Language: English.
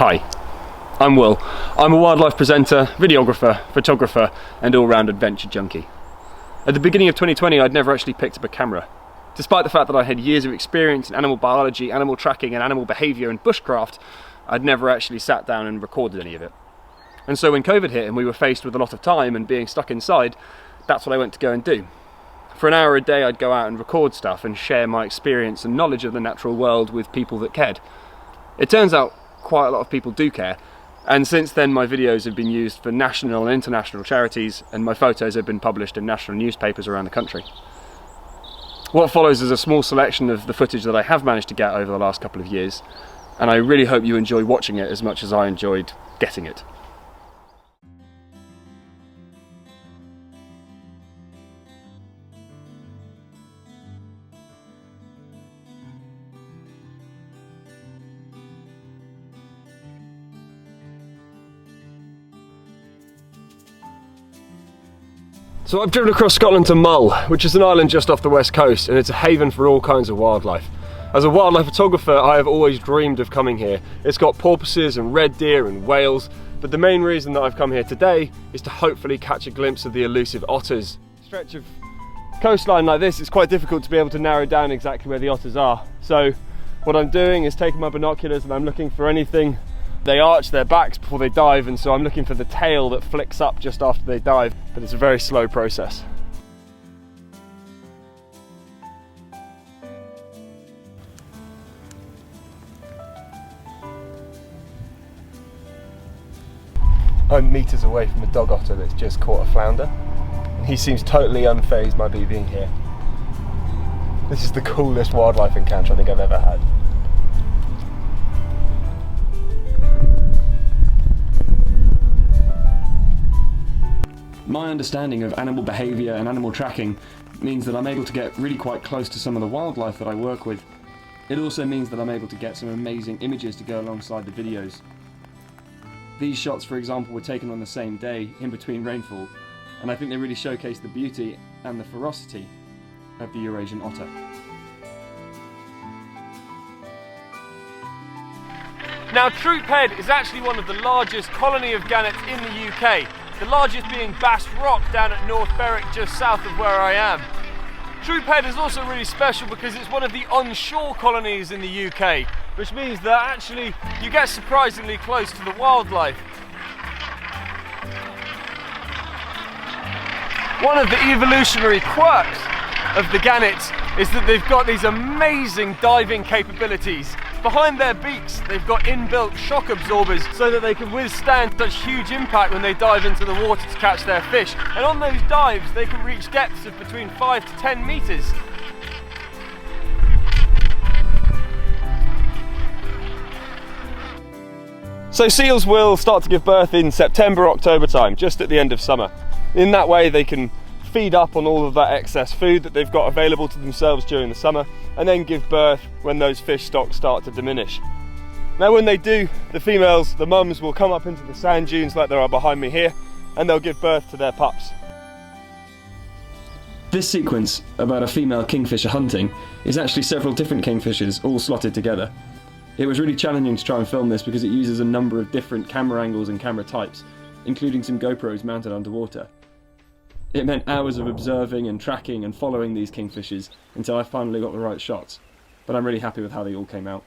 Hi, I'm Will. I'm a wildlife presenter, videographer, photographer and all-round adventure junkie. At the beginning of 2020 I'd never actually picked up a camera. Despite the fact that I had years of experience in animal biology, animal tracking and animal behaviour and bushcraft, I'd never actually sat down and recorded any of it. And so when COVID hit and we were faced with a lot of time and being stuck inside, that's what I went to go and do. For an hour a day I'd go out and record stuff and share my experience and knowledge of the natural world with people that cared. It turns out quite a lot of people do care, and since then my videos have been used for national and international charities and my photos have been published in national newspapers around the country. What follows is a small selection of the footage that I have managed to get over the last couple of years, and I really hope you enjoy watching it as much as I enjoyed getting it. So I've driven across Scotland to Mull, which is an island just off the west coast, and it's a haven for all kinds of wildlife. As a wildlife photographer, I have always dreamed of coming here. It's got porpoises and red deer and whales, but the main reason that I've come here today is to hopefully catch a glimpse of the elusive otters. A stretch of coastline like this, it's quite difficult to be able to narrow down exactly where the otters are. So what I'm doing is taking my binoculars and I'm looking for anything. They arch their backs before they dive, and so I'm looking for the tail that flicks up just after they dive, but it's a very slow process. I'm meters away from a dog otter that's just caught a flounder, and he seems totally unfazed by me being here. This is the coolest wildlife encounter I think I've ever had. My understanding of animal behaviour and animal tracking means that I'm able to get really quite close to some of the wildlife that I work with. It also means that I'm able to get some amazing images to go alongside the videos. These shots, for example, were taken on the same day in between rainfall, and I think they really showcase the beauty and the ferocity of the Eurasian otter. Now, Troop Head is actually one of the largest colony of gannets in the UK. The largest being Bass Rock down at North Berwick, just south of where I am. Troop Head is also really special because it's one of the onshore colonies in the UK, which means that actually you get surprisingly close to the wildlife. One of the evolutionary quirks of the gannets is that they've got these amazing diving capabilities. Behind their beaks, they've got inbuilt shock absorbers so that they can withstand such huge impact when they dive into the water to catch their fish. And on those dives, they can reach depths of between 5 to 10 meters. So seals will start to give birth in September, October time, just at the end of summer. In that way, they can feed up on all of that excess food that they've got available to themselves during the summer, and then give birth when those fish stocks start to diminish. Now when they do, the females, the mums, will come up into the sand dunes like there are behind me here, and they'll give birth to their pups. This sequence about a female kingfisher hunting is actually several different kingfishers all slotted together. It was really challenging to try and film this because it uses a number of different camera angles and camera types, including some GoPros mounted underwater. It meant hours of observing and tracking and following these kingfishers until I finally got the right shots, but I'm really happy with how they all came out.